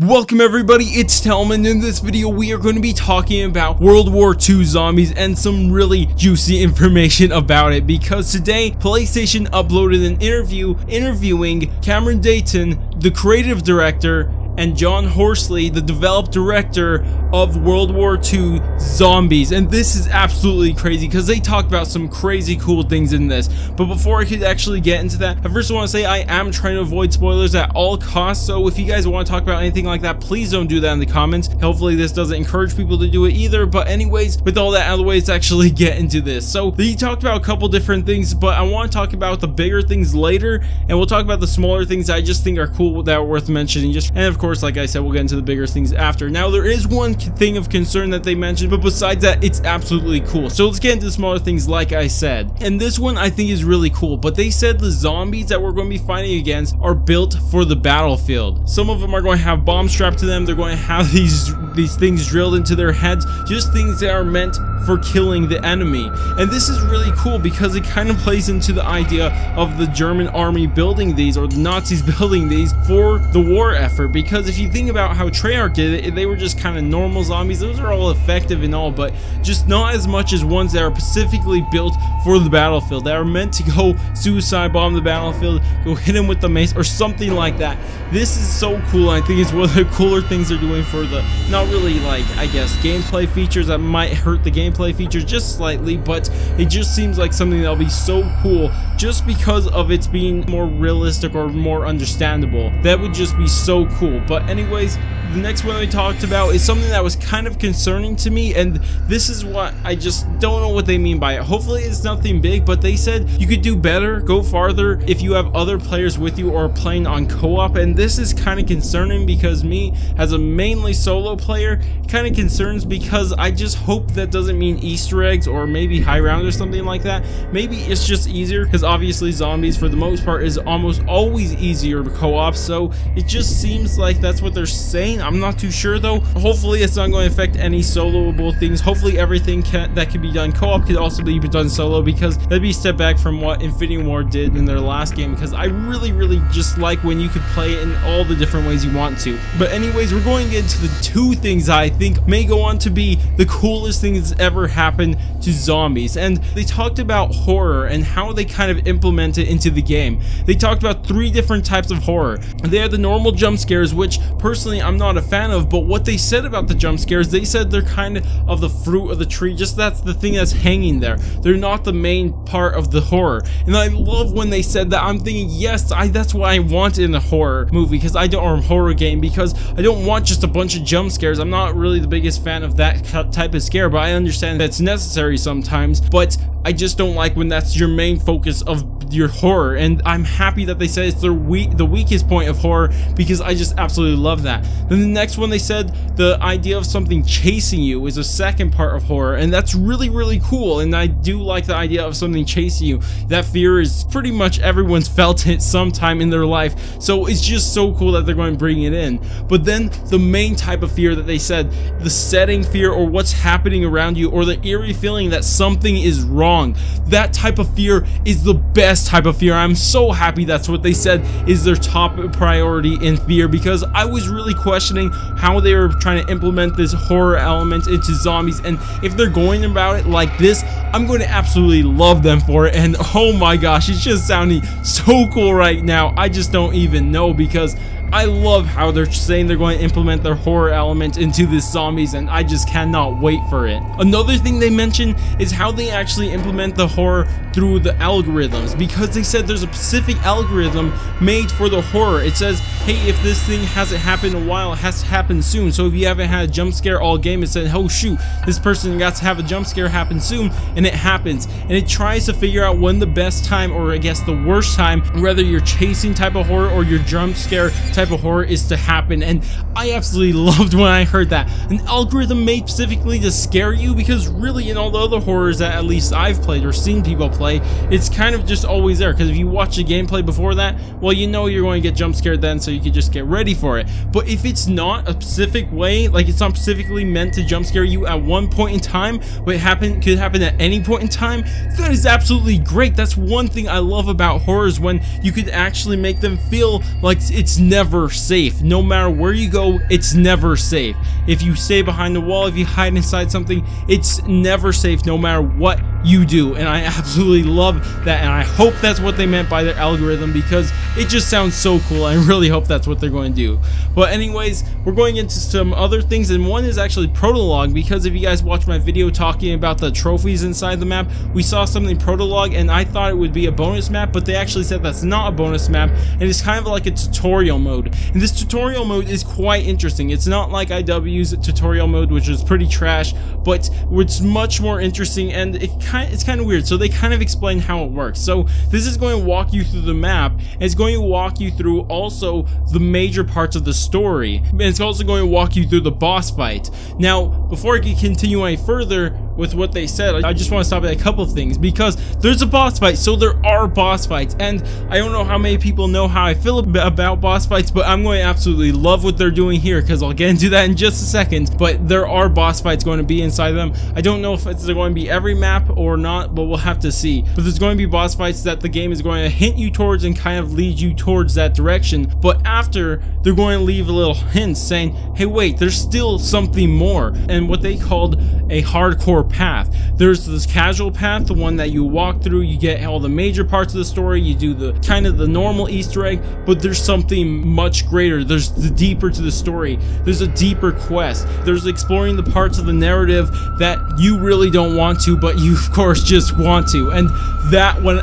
Welcome everybody, it's Telman. In this video we are going to be talking about World War II Zombies and some really juicy information about it, because today PlayStation uploaded an interview interviewing Cameron Dayton, the creative director, and John Horsley, the developed director of World War II Zombies. And this is absolutely crazy because they talk about some crazy cool things in this. But before I could actually get into that, I first want to say I am trying to avoid spoilers at all costs, so if you guys want to talk about anything like that, please don't do that in the comments. Hopefully this doesn't encourage people to do it either. But anyways, with all that out of the way, let's actually get into this. So they talked about a couple different things, but I want to talk about the bigger things later, and we'll talk about the smaller things I just think are cool that are worth mentioning. And of course, like I said, we'll get into the bigger things after. Now, there is one thing of concern that they mentioned, but besides that, it's absolutely cool. So let's get into the smaller things, like I said. And this one I think is really cool, but they said the zombies that we're going to be fighting against are built for the battlefield. Some of them are going to have bombs strapped to them. They're going to have these things drilled into their heads, just things that are meant for killing the enemy. And this is really cool because it kind of plays into the idea of the German army building these, or the Nazis building these for the war effort. Because if you think about how Treyarch did it, they were just kind of normal zombies. Those are all effective and all, but just not as much as ones that are specifically built for the battlefield, that are meant to go suicide bomb the battlefield, go hit him with the mace or something like that. This is so cool. I think it's one of the cooler things they're doing for the, not really like, I guess, gameplay features that might hurt the gameplay features just slightly, but it just seems like something that'll be so cool just because of its being more realistic or more understandable. That would just be so cool. But anyways, the next one we talked about is something that was kind of concerning to me, and this is what I just don't know what they mean by it. Hopefully it's nothing big, but they said you could do better, go farther if you have other players with you or playing on co-op. And this is kind of concerning because me, as a mainly solo player, kind of concerns, because I just hope that doesn't mean Easter eggs or maybe high round or something like that. Maybe it's just easier, because obviously zombies for the most part is almost always easier co-op, so it just seems like that's what they're saying. I'm not too sure though. Hopefully it's not going to affect any soloable things. Hopefully everything that can be done co-op could also be done solo, because that'd be a step back from what Infinity Ward did in their last game, because I really just like when you could play it in all the different ways you want to. But anyways, we're going to get into the two things I think may go on to be the coolest things that's ever happened to zombies. And they talked about horror and how they kind of implement it into the game. They talked about 3 different types of horror. They had the normal jump scares, which personally I'm not a fan of, but what they said about the jump scares, they said they're kind of the fruit of the tree, just that's the thing that's hanging there. They're not the main part of the horror. And I love when they said that. I'm thinking, yes, that's what I want in a horror movie, because or a horror game, because I don't want just a bunch of jump scares. I'm not really the biggest fan of that type of scare, but I understand that's necessary sometimes. But I just don't like when that's your main focus of your horror, and I'm happy that they said it's the weakest point of horror, because I just absolutely love that. Then the next one, they said the idea of something chasing you is a second part of horror, and that's really cool. And I do like the idea of something chasing you. That fear is pretty much everyone's felt it sometime in their life, so it's just so cool that they're going to bring it in. But then the main type of fear that they said, the setting fear, or what's happening around you, or the eerie feeling that something is wrong, that type of fear is the best type of fear. I'm so happy that's what they said is their top priority in fear, because I was really questioning how they were trying to implement this horror element into zombies, and if they're going about it like this, I'm going to absolutely love them for it. And oh my gosh, it's just sounding so cool right now. I just don't even know, because I love how they're saying they're going to implement their horror element into this zombies, and I just cannot wait for it. Another thing they mentioned is how they actually implement the horror through the algorithms, because they said there's a specific algorithm made for the horror. It says, hey, if this thing hasn't happened in a while, it has to happen soon. So if you haven't had a jump scare all game, it said, oh shoot, this person got to have a jump scare happen soon, and it happens. And it tries to figure out when the best time, or I guess the worst time, whether you're chasing type of horror or your jump scare type of horror is to happen. And I absolutely loved when I heard that. An algorithm made specifically to scare you, because really in all the other horrors that at least I've played or seen people play, it's kind of just always there, because if you watch the gameplay before that, well, you know you're going to get jump scared then, so you can just get ready for it. But if it's not a specific way, like it's not specifically meant to jump scare you at one point in time, but it could happen at any point in time, that is absolutely great. That's one thing I love about horrors, when you could actually make them feel like it's never never safe. No matter where you go, it's never safe. If you stay behind the wall, if you hide inside something, it's never safe no matter what you do. And I absolutely love that, and I hope that's what they meant by their algorithm, because it just sounds so cool. I really hope that's what they're going to do. But anyways, we're going into some other things, and one is actually Prologue, because if you guys watched my video talking about the trophies inside the map, we saw something Prologue, and I thought it would be a bonus map, but they actually said that's not a bonus map, and it's kind of like a tutorial mode. And this tutorial mode is quite interesting. It's not like IW's tutorial mode, which is pretty trash, but it's much more interesting, and it's kind of weird. So they kind of explain how it works. So this is going to walk you through the map, and it's going to walk you through also the major parts of the story, and it's also going to walk you through the boss fight. Now, before I can continue any further with what they said, I just want to stop at a couple of things, because there's a boss fight, so there are boss fights, and I don't know how many people know how I feel about boss fights, but I'm going to absolutely love what they're doing here, because I'll get into that in just a second. But there are boss fights going to be inside them. I don't know if it's going to be every map or not, but we'll have to see. But there's going to be boss fights that the game is going to hint you towards and kind of lead you towards that direction, but after, they're going to leave a little hint saying, hey wait, there's still something more, and what they called a hardcore path. There's this casual path, the one that you walk through, you get all the major parts of the story, you do the kind of the normal Easter egg, but there's something much greater. There's the deeper to the story. There's a deeper quest. There's exploring the parts of the narrative that you really don't want to, but you of course just want to. And that, when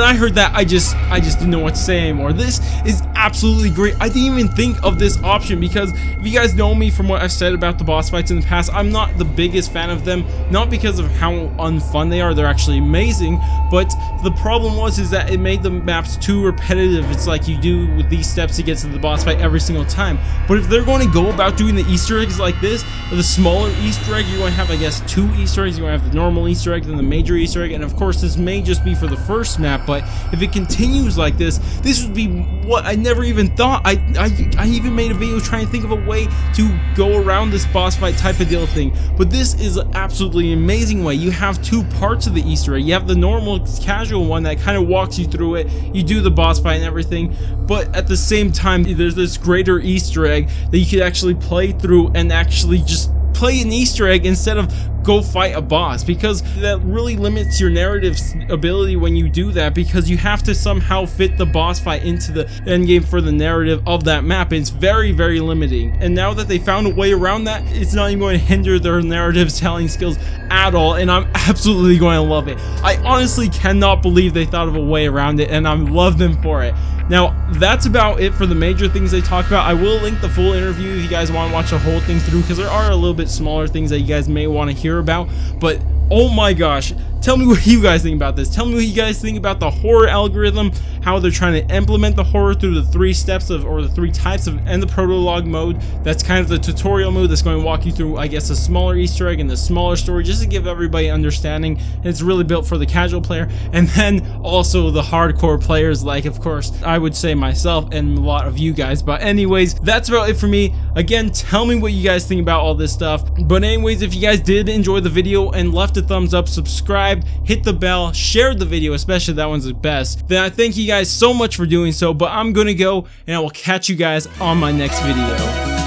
I heard that, I just didn't know what to say anymore. This is absolutely great. I didn't even think of this option, because if you guys know me from what I've said about the boss fights in the past, I'm not the biggest fan of them, not because of how unfun they are. They're actually amazing, but the problem is that it made the maps too repetitive. It's like you do with these steps to get to the boss fight every single time. But if they're going to go about doing the Easter eggs like this, the smaller Easter egg, you're going to have, I guess, 2 Easter eggs. You're going to have the normal Easter egg, then the major Easter egg, and of course this may just be for the first map, but if it continues like this would be what I never even thought. I even made a video trying to think of a way to go around this boss fight type of deal thing, but this is an absolutely amazing way. You have 2 parts of the Easter egg. You have the normal casual one that kind of walks you through it, you do the boss fight and everything, but at the same time there's this greater Easter egg that you could actually play through and actually just play an Easter egg instead of go fight a boss, because that really limits your narrative ability when you do that, because you have to somehow fit the boss fight into the end game for the narrative of that map. It's very, very limiting, and now that they found a way around that, it's not even going to hinder their narrative telling skills at all, and I'm absolutely going to love it. I honestly cannot believe they thought of a way around it, and I love them for it. Now, that's about it for the major things they talked about. I will link the full interview if you guys want to watch the whole thing through, because there are a little bit smaller things that you guys may want to hear about, but oh my gosh, tell me what you guys think about this. Tell me what you guys think about the horror algorithm, how they're trying to implement the horror through the 3 steps of, or the 3 types of, and the Prologue mode. That's kind of the tutorial mode that's going to walk you through, I guess, a smaller Easter egg and the smaller story, just to give everybody understanding. And it's really built for the casual player, and then also the hardcore players, like, of course, I would say myself and a lot of you guys. But anyways, that's about it for me. Again, tell me what you guys think about all this stuff. But anyways, if you guys did enjoy the video and left a thumbs up, subscribed, hit the bell, shared the video, especially that one's the best, then I thank you guys so much for doing so. But I'm gonna go, and I will catch you guys on my next video.